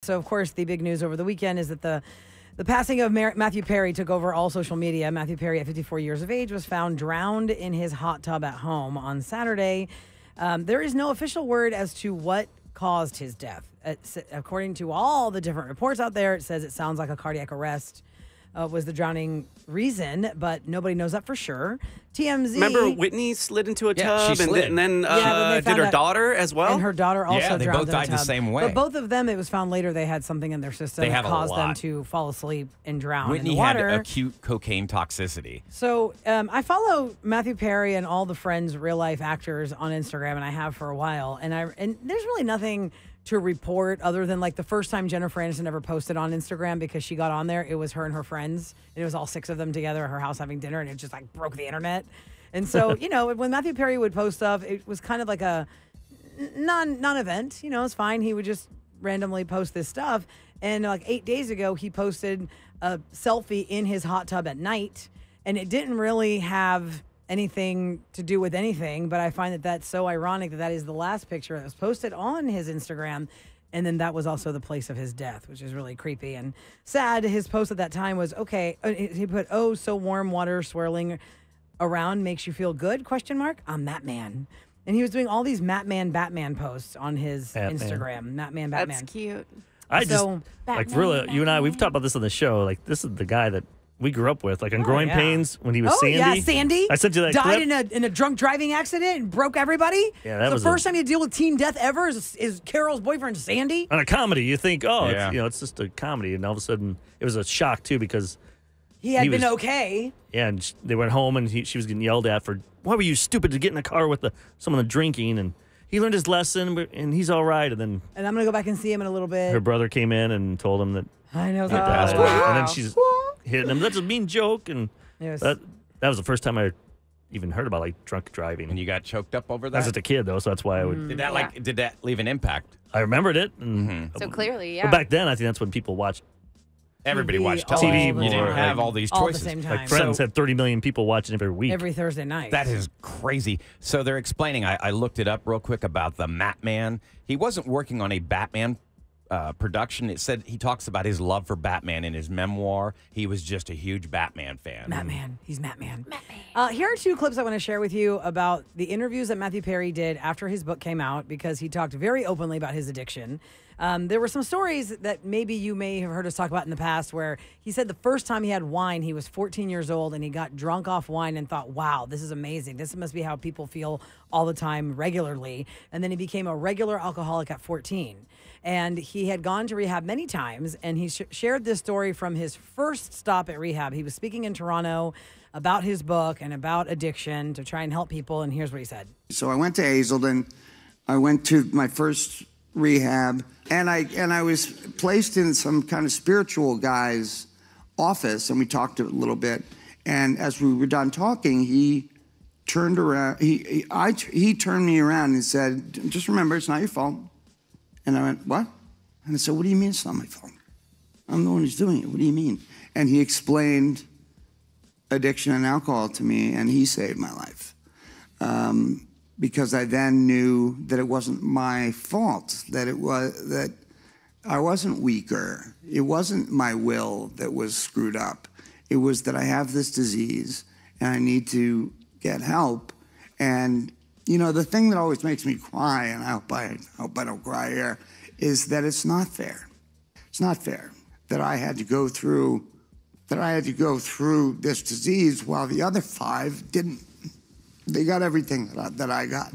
So, of course, the big news over the weekend is that the passing of Matthew Perry took over all social media. Matthew Perry, at 54 years of age, was found drowned in his hot tub at home on Saturday. There is no official word as to what caused his death. According to all the different reports out there, it says it sounds like a cardiac arrest was the drowning reason, but nobody knows that for sure. TMZ. Remember Whitney slid into a tub and then did her daughter as well? And her daughter also drowned. Yeah, they both died in a tub. the same way. But both of them, it was found later, they had something in their system that caused them to fall asleep and drown Whitney in the water. had acute cocaine toxicity. So I follow Matthew Perry and all the Friends real-life actors on Instagram, and I have for a while. And there's really nothing to report other than like the first time Jennifer Aniston ever posted on Instagram, because she got on there, it was her and her friends, and it was all 6 of them together at her house having dinner, and it just like broke the internet. And so, when Matthew Perry would post stuff, it was kind of like a non-event. It's fine. He would just randomly post this stuff. And like 8 days ago, he posted a selfie in his hot tub at night, and it didn't really have anything to do with anything, but I find that that's so ironic that is the last picture that was posted on his Instagram, and then that was also the place of his death, which is really creepy and sad. His post at that time was, okay, he put, "Oh, so warm water swirling around makes you feel good, ? I'm that man." And he was doing all these Batman posts on his Instagram. Batman. That's cute. Roula, you and I, we've talked about this on the show. Like, this is the guy that we grew up with, like on Growing Pains when he was Sandy. Yeah, Sandy. I sent you that died clip. in a drunk driving accident and broke everybody. Yeah, that was the first time you deal with teen death ever is Carol's boyfriend Sandy. On a comedy, you think, it's just a comedy, and all of a sudden it was a shock too, because he had been okay. Yeah, and they went home and she was getting yelled at for, why were you stupid to get in a car with someone drinking, and he learned his lesson and he's all right. And I'm gonna go back and see him in a little bit. Her brother came in and told him that I know that. Wow. And then she's hitting him. That's a mean joke. And that was the first time I even heard about like drunk driving. And you got choked up over that? I was just a kid though, so that's why I would. Did that leave an impact? I remembered it. And So clearly, yeah. But back then, I think that's when people watched. Everybody watched TV. You didn't have all these choices. All at the same time. Like Friends had 30 million people watching every week. Every Thursday night. That is crazy. So they're explaining, I looked it up real quick about the Matman. He wasn't working on a Batman production. It said he talks about his love for Batman in his memoir. He was just a huge Batman fan. He's Matman. Here are 2 clips I want to share with you about the interviews that Matthew Perry did after his book came out, because he talked very openly about his addiction. There were some stories that maybe you may have heard us talk about in the past, where he said the first time he had wine, he was 14 years old, and he got drunk off wine and thought, wow, this is amazing. This must be how people feel all the time regularly. And then he became a regular alcoholic at 14. And he had gone to rehab many times, and he shared this story from his first stop at rehab. He was speaking in Toronto about his book and about addiction to try and help people, and here's what he said. So I went to Hazelden. I went to my first rehab, and I was placed in some kind of spiritual guy's office, and we talked a little bit. And as we were done talking, he turned around. He turned me around and said, "Just remember, it's not your fault." And I went, "What?" And I said, "What do you mean it's not my fault? I'm the one who's doing it. What do you mean?" And he explained addiction and alcohol to me, and he saved my life. Because I then knew that it wasn't my fault, that I wasn't weaker. It wasn't my will that was screwed up. It was that I have this disease and I need to get help. And the thing that always makes me cry, and I hope I don't cry here, is that it's not fair. It's not fair that I had to go through this disease while the other 5 didn't. They got everything that I got.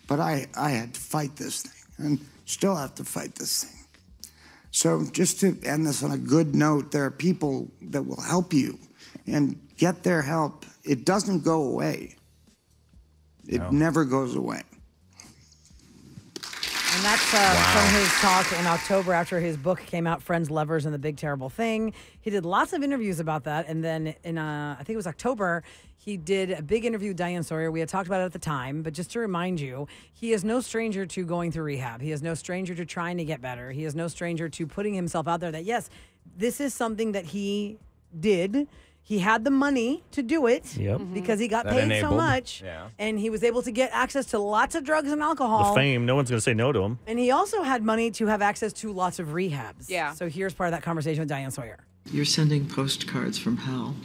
But I had to fight this thing, and still have to fight this thing. So just to end this on a good note, there are people that will help you and get their help. It doesn't go away. It never goes away. And that's from his talk in October after his book came out, Friends, Lovers, and the Big Terrible Thing. He did lots of interviews about that. And then in, I think it was October, he did a big interview with Diane Sawyer. We had talked about it at the time, but just to remind you, he is no stranger to going through rehab. He is no stranger to trying to get better. He is no stranger to putting himself out there that, yes, this is something that he did. he had the money to do it because he got paid so much, and he was able to get access to lots of drugs and alcohol. The fame, no one's going to say no to him. And he also had money to have access to lots of rehabs. Yeah. So here's part of that conversation with Diane Sawyer. You're sending postcards from hell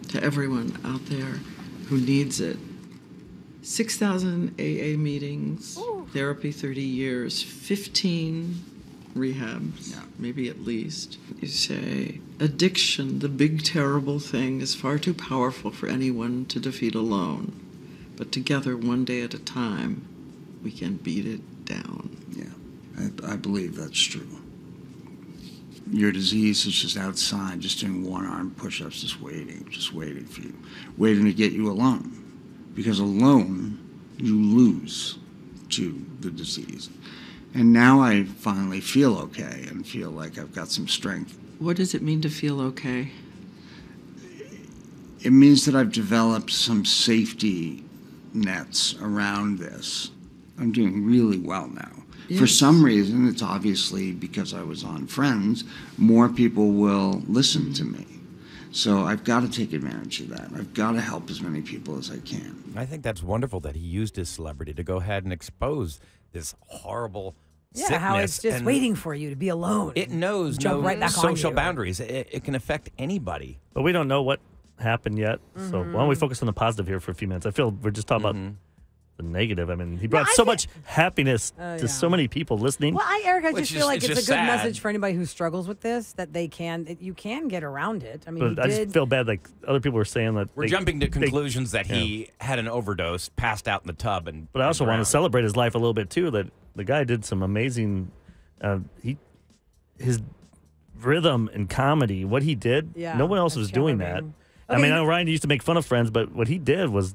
to everyone out there who needs it. 6,000 AA meetings, therapy 30 years, 15 rehabs, maybe at least. You say, addiction, the big terrible thing, is far too powerful for anyone to defeat alone. But together, one day at a time, we can beat it down. Yeah, I believe that's true. Your disease is just outside, just doing one-arm push-ups, just waiting for you, waiting to get you alone. Because alone, you lose to the disease. And now I finally feel okay and feel like I've got some strength. What does it mean to feel okay? It means that I've developed some safety nets around this. I'm doing really well now. Yes. For some reason, it's obviously because I was on Friends, more people will listen to me. So I've got to take advantage of that. I've got to help as many people as I can. I think that's wonderful that he used his celebrity to go ahead and expose this horrible sickness. How it's just waiting for you to be alone. It knows no right social boundaries. It can affect anybody. But we don't know what happened yet. So why don't we focus on the positive here for a few minutes? I feel we're just talking about the negative. I mean, he brought so much happiness to so many people listening. Well, Eric, I just feel like it's a good sad message for anybody who struggles with this, that you can get around it. I mean, but I just feel bad. Like other people were saying that we're jumping to conclusions that he had an overdose, passed out in the tub, But I also want to celebrate his life a little bit too. That the guy did some amazing. His rhythm and comedy, what he did, no one else was doing that. Okay. I mean, I know Ryan used to make fun of Friends, but what he did was.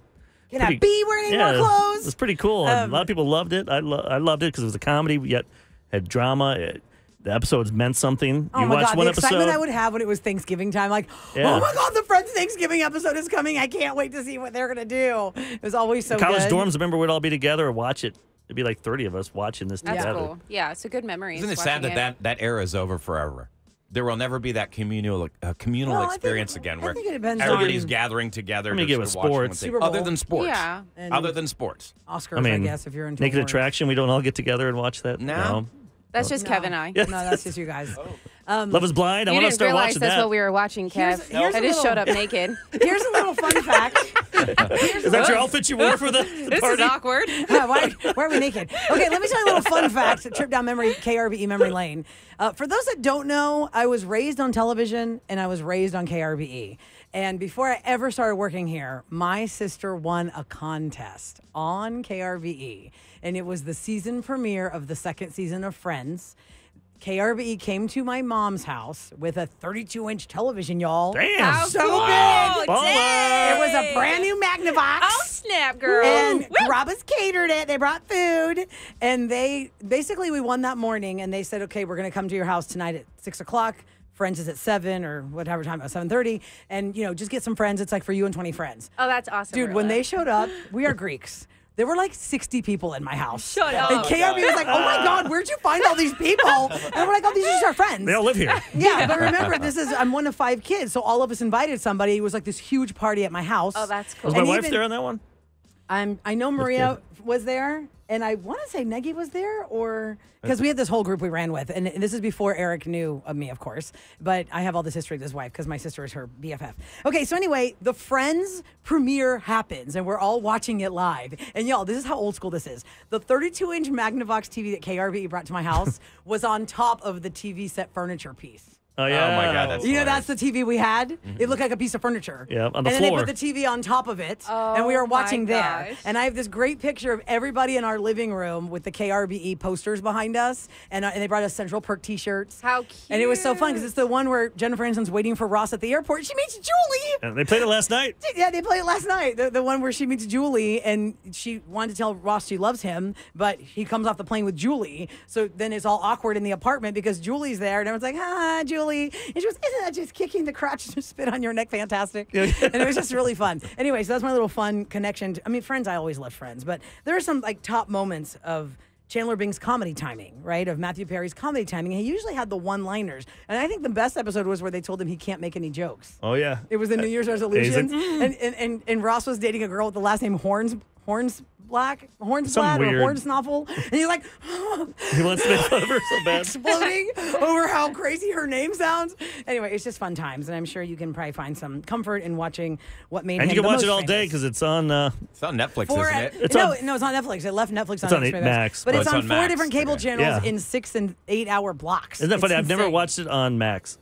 Can I be wearing more clothes? It was pretty cool. A lot of people loved it. I loved it because it was a comedy, yet had drama. The episodes meant something. Oh my God, the excitement I would have when it was Thanksgiving time. Like, oh my God, the Friends Thanksgiving episode is coming. I can't wait to see what they're going to do. It was always so College good. dorms, remember, we'd all be together or watch it. It'd be like 30 of us watching this together. That's cool. Yeah, it's a good memory. Isn't it sad that era is over forever? There will never be that communal experience again where everybody's gathering together. Let me get with sports. Other than sports. Yeah. Other than sports. Oscars, I guess, if you're into Naked Attraction, we don't all get together and watch that? No. That's just Kev and I. No, that's just you guys. Love is Blind. I want to start watching that. That's what we were watching, Kev. I just showed up naked. Here's a little fun fact. Is that your outfit you wore for the party? This is awkward. Why are we naked? Okay, let me tell you a little fun fact. A trip down KRBE memory lane. For those that don't know, I was raised on television and I was raised on KRBE. And before I ever started working here, my sister won a contest on KRBE. And it was the season premiere of the second season of Friends. KRBE came to my mom's house with a 32-inch television, y'all. Damn. So big. Dang. It was a brand new Magnavox. Oh, snap, girl. And Robbins catered it. They brought food. And we won that morning. And they said, okay, we're going to come to your house tonight at 6 o'clock. Friends is at 7 or whatever time, 7:30. And, just get some friends. It's like for you and 20 friends. Oh, that's awesome. Dude, when they showed up, we are Greeks. There were like 60 people in my house. Shut up. And KRB was like, oh my God, where'd you find all these people? And we're like, oh, these are just our friends. They all live here. Yeah, but remember, I'm one of 5 kids, so all of us invited somebody. It was like this huge party at my house. Oh, that's cool. Was my wife there on that one? I know Maria was there, and I want to say Negi was there, or because we had this whole group we ran with, and this is before Eric knew of me, of course. But I have all this history with his wife because my sister is her BFF. Okay, so anyway, the Friends premiere happens, and we're all watching it live. And y'all, this is how old school this is. The 32-inch Magnavox TV that KRBE brought to my house was on top of the TV set furniture piece. Oh, yeah. Oh, my God. That's that's the TV we had. Mm-hmm. It looked like a piece of furniture. Yeah, on the floor. And then they put the TV on top of it, and we were watching there. And I have this great picture of everybody in our living room with the KRBE posters behind us, and they brought us Central Perk T-shirts. How cute. And it was so fun because it's the one where Jennifer Aniston's waiting for Ross at the airport. She meets Julie. And they played it last night. Yeah, they played it last night. The one where she meets Julie, and she wanted to tell Ross she loves him, but he comes off the plane with Julie. So then it's all awkward in the apartment because Julie's there, and everyone's like, "Ah, Julie." And she goes, "Isn't that just kicking the crotch to spit on your neck fantastic?" And it was just really fun. Anyway, so that's my little fun connection. I mean, Friends, I always loved Friends, but there are some like top moments of Chandler Bing's comedy timing, right? Of Matthew Perry's comedy timing. He usually had the one-liners. And I think the best episode was where they told him he can't make any jokes. Oh, yeah. It was the New Year's resolutions. And Ross was dating a girl with the last name Hornsblatt or Hornsnoffel. And he's like, he wants to make fun of her so bad. Exploding over how crazy her name sounds. Anyway, it's just fun times. And I'm sure you can probably find some comfort in watching what made him And you can the watch most it all famous. day because it's on... It's on Netflix, isn't it? It's no, it's on Netflix. It left Netflix on It's on Max. But it's on 4 Max. different cable channels Yeah. in 6 and 8 hour blocks. Isn't that funny? It's I've never insane. watched it on Max.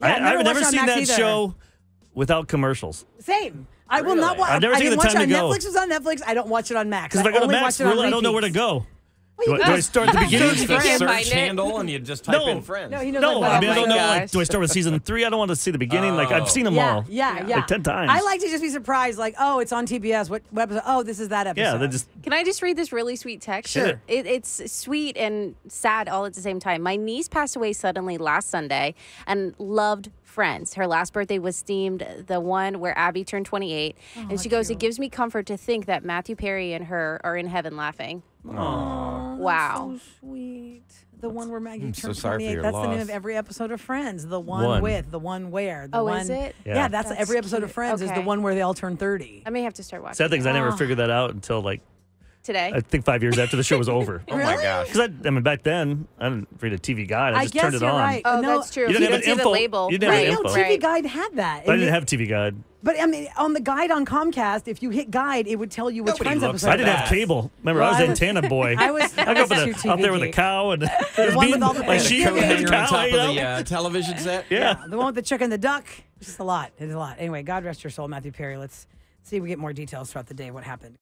Yeah, I've never watched it on seen Max that either. show without commercials. Same. I will not watch. I've never I taken didn't the watch time it to on go. Netflix. It's on Netflix. I don't watch it on Max. Because if I go to only Max, watch it on really, I don't know where to repeats. go. Well, Do I start at the beginning? Search the Can't search find it. handle and you just type in Friends. No, he knows No, like, I mean, I Oh don't my know. Like, gosh. do I start with season 3? I don't want to see the beginning. Like, I've seen them all. Yeah. Like 10 times. I like to just be surprised, like, oh, it's on TBS. What episode? Oh, this is that episode. Yeah, they just... Can I just read this really sweet text? Sure. It's sweet and sad all at the same time. My niece passed away suddenly last Sunday and loved Friends. Her last birthday was themed the one where Abby turned 28. And she goes, it gives me comfort to think that Matthew Perry and her are in heaven laughing. Aww, Wow. that's so sweet. The one where Maggie I'm turned so sorry for 28. your That's the name loss. of every episode of Friends. The one, One. with, the one where. The Oh, one, is it? Yeah, that's every episode of cute. Friends is the Okay. one where they all turn 30. I may have to start watching Sad thing is I never figured that out until, like, today. I think 5 years after the show was over. Oh my gosh. Because I mean, back then, I didn't read a TV guide. I just guess turned it you're on. right. Oh, No, that's true. You didn't have don't an see info. the label. You didn't have Right, an no, info. TV Guide had that. But I didn't have TV guide. But I mean, on the guide on Comcast, if you hit guide, it would tell you which Nobody Friends looks episode. I at didn't that. have cable. Remember, Well, I was I an was- antenna boy. I was I grew up too out there with a geek. cow and one with all the my coat sheep Coat and hanger the on cow. top You of know? the television set. Yeah. The one with the chicken and the duck. It's just a lot. It is a lot. Anyway, God rest your soul, Matthew Perry. Let's see if we get more details throughout the day what happened.